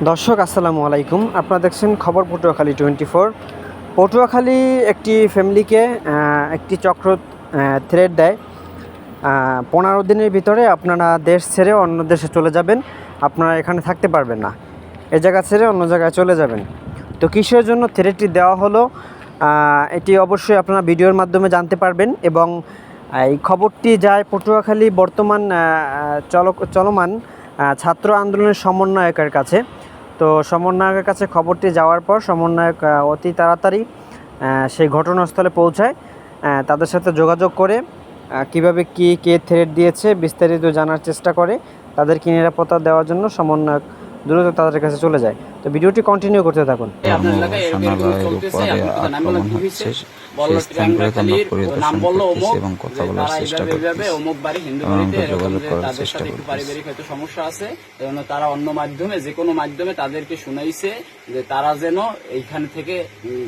দর্শক আসসালামু আলাইকুম। আপনারা দেখছেন খবর পটুয়াখালী 24। পটুয়াখালী একটি ফ্যামিলিকে একটি চক্র থ্রেড দেয়। 15 দিনের ভিতরে আপনারা দেশ ছেড়ে অন্য দেশে চলে যাবেন, আপনারা এখানে থাকতে পারবেন না, এ জায়গা ছেড়ে অন্য জায়গায় চলে যাবেন। তো কিসের জন্য থ্রেডটি দেওয়া হলো এটি অবশ্যই আপনারা ভিডিওর মাধ্যমে জানতে পারবেন। এবং এই খবরটি যায় পটুয়াখালী বর্তমান চলমান ছাত্র আন্দোলনের সমন্বয়কের কাছে। তো সমন্বয়কের কাছে খবরটি যাওয়ার পর সমন্বয়ক অতি তাড়াতাড়ি সেই ঘটনাস্থলে পৌঁছায়, তাদের সাথে যোগাযোগ করে কিভাবে কে থ্রেড দিয়েছে বিস্তারিত জানার চেষ্টা করে। তাদেরকে নিরাপত্তা দেওয়ার জন্য সমন্বয়ক দ্রুত তাদের কাছে চলে যায়। তো ভিডিওটি কন্টিনিউ করতে থাকুন। সমস্যা আছে, তারা অন্য মাধ্যমে যে কোনো মাধ্যমে তাদেরকে শুনাইছে যে তারা যেন এইখান থেকে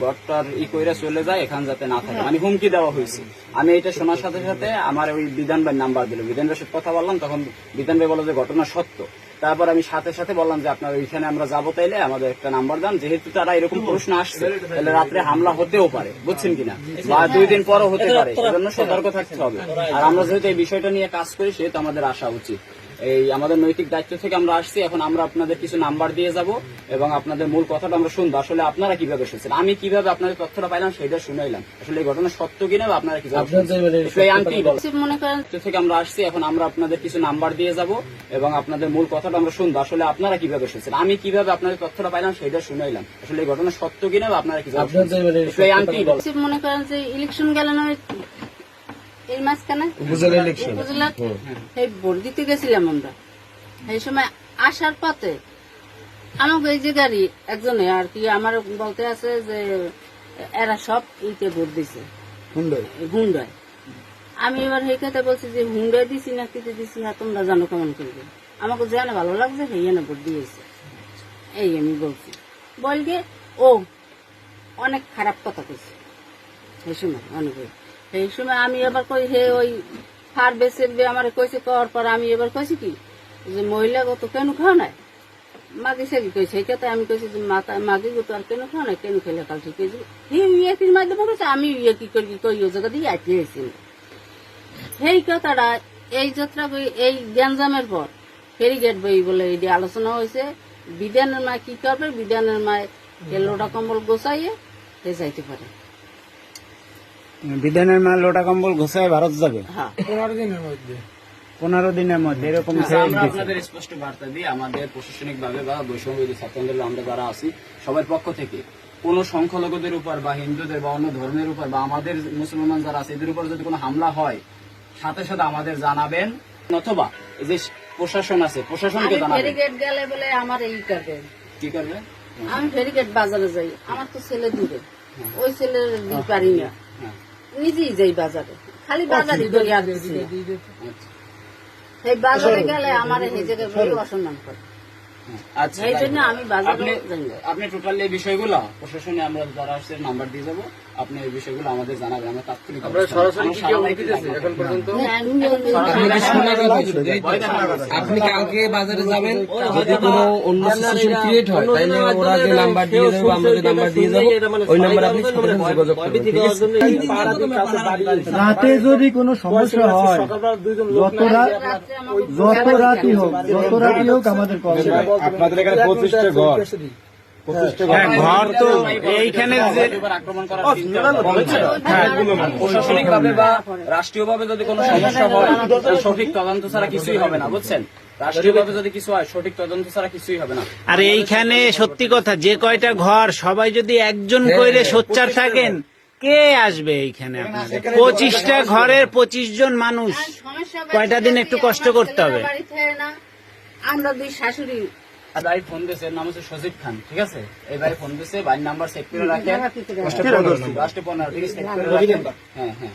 গড়টার কইরা চলে যায়, এখান যাতে না থাকে, মানে হুমকি দেওয়া হয়েছে। আমি এটা শোনার সাথে সাথে আমার ওই বিধান ভাই নাম্বার দিল, বিধান ভাইয়ের সাথে কথা বললাম, তখন বিধান ভাই বললো যে ঘটনা সত্য। তারপর আমি সাথে সাথে বললাম যে আপনার ওইখানে আমরা যাবো, তাইলে আমাদের একটা নাম্বার দেন, যেহেতু তারা এরকম প্রশ্ন আসছে তাহলে রাত্রে হামলা হতেও পারে, বুঝছেন কিনা, বা 2 দিন পরও হতে পারে, সেজন্য সতর্ক থাকতে হবে। আর আমরা যেহেতু এই বিষয়টা নিয়ে কাজ করি সেহেতু আমাদের আসা উচিত, এই আমাদের নৈতিক দায়িত্ব থেকে আমরা আসছি। এখন আমরা আপনাদের কিছু নাম্বার দিয়ে যাব এবং আপনাদের মূল কথাটা আমরা শুনবো, আসলে আপনারা কিভাবে শুনছেন, আমি কিভাবে আপনাদের তথ্যটা পাইলাম সেটা শুনাইলাম, আসলে এই ঘটনা সত্য কিনা বা আপনারা কিভাবে মনে করেন থেকে আমরা আসছি। এখন আমরা আপনাদের কিছু নাম্বার দিয়ে যাব এবং আপনাদের মূল কথাটা আমরা শুনবো, আসলে আপনারা কিভাবে শুনছেন, আমি কিভাবে আপনাদের তথ্যটা পাইলাম সেটা শুনাইলাম, আসলে এই ঘটনা সত্য কিনা বা আপনারা কিভাবে মনে করেন যে ইলেকশন গেল না এই মাঝখানে ভোট দিতে গেছিলাম আমরা, এই সময় আসার পথে আমাকে এই যে গাড়ি একজনে আর কি আমার বলতে আছে যে এরা সব ইতে ভোট দিছে হুন্ডায়। আমি এবার সেই কথা বলছি যে হুন্ডায় দিছি না কিতে দিছি, হ্যাঁ তোমরা জানো কেমন করবে, আমাকে যেন ভালো লাগছে সেই এনে ভোট দিয়েছে, এই আমি বলছি। বলগে ও অনেক খারাপ কথা কইছে সেই সময়, অনেক সেই সময় আমি এবার কই হে ওই ফার বেসের আমার কইছে, কর পর আমি এবার কইছি কি যে মহিলা গত কেন খাও নাই মাগি সাগি কইছে, সেই কথা আমি কইছি যে মাগি গত আর কেন খাও নাই, কেন খেলে কাল ঠিক হয়েছে ইয়েটির মাধ্যমে কইছে, আমি ইয়ে কি করি কই ও জায়গা দিয়ে আটকে গেছি। সেই কথাটা এই যাত্রা এই গ্যাঞ্জামের পর ফেরিগেট বই বলে এই আলোচনা হয়েছে, বিধানের মায় কি করবে, বিধানের মায় লোটা কম্বল গোছাইয়ে সে যাইতে পারে, বিধানের মা লোটা কম্বল ঘোষায় ভারত যাবে 15 দিনের মধ্যে এরকম আপনাদের স্পষ্ট বার্তা দিয়ে আমাদের প্রশাসনিক ভাবে বা বৈষম্যবিরোধী ছাত্র আন্দোলন আমরা যারা আছি সবার পক্ষ থেকে কোন সংখ্যালঘুদের উপর বা হিন্দুদের বা অন্য ধর্মের উপর বা আমাদের মুসলমান যারা আছে এদের উপর যদি কোনো হামলা হয় সাথে সাথে আমাদের জানাবেন, অথবা এই যে প্রশাসন আছে প্রশাসনকে জানাবেন। ফেরিগেট গেলে বলে আমার এই করবে, কি করবে, আমি ফেরিগেট বাজারে যাই, আমার তো ছেলে দূরে, ওই ছেলের পারি না, নিজেই যাই বাজারে, খালি বাজারে করি আর সেই বাজারে গেলে আমার এই জায়গায় বই অসম্মান করে। আচ্ছা, এই জন্য আমি বাজারে আপনি টোটালি এই বিষয়গুলো প্রশাসনে আমরা যারা আসছে নাম্বার দিয়ে যাবো, আপনি এই বিষয়গুলো আমাদের জানাবেন, আমরা তাৎক্ষণিক আপনি কালকে বাজারে যাবেন, যদি কোনো অন্য সিচুয়েশন ক্রিয়েট হয় তাহলে ওরা যে নাম্বার দিয়ে দেবে আমরা যে নাম্বার দিয়ে যাবো ওই নাম্বারে আপনি যোগাযোগ করবেন। রাতে যদি কোনো সমস্যা হয় যত রাতই হোক আমাদের কল দেবেন। আপনাদের এখানে 25টা ঘর ঘর তো এইখানে আক্রমণ করার প্রশাসনিক ভাবে বা রাষ্ট্রীয় ভাবে যদি কোনো সমস্যা হয় সঠিক তদন্ত ছাড়া কিছুই হবে না, বুঝছেন, রাষ্ট্রীয় ভাবে যদি কিছু হয় সঠিক তদন্ত ছাড়া কিছুই হবে না। আর এইখানে সত্যি কথা যে কয়টা ঘর সবাই যদি একজন করে সোচ্চার থাকেন কে আসবে এইখানে, 25টা ঘরের 25 জন মানুষ, কয়টা দিন একটু কষ্ট করতে হবে। আমরা দুই শাশুড়ি ভাই ফোন দিয়েছে, নাম হচ্ছে সজিব খান, ঠিক আছে, এই ভাই ফোন দিয়েছে, ভাই নাম্বার সেভ করে রাখেন, 15 হ্যাঁ হ্যাঁ।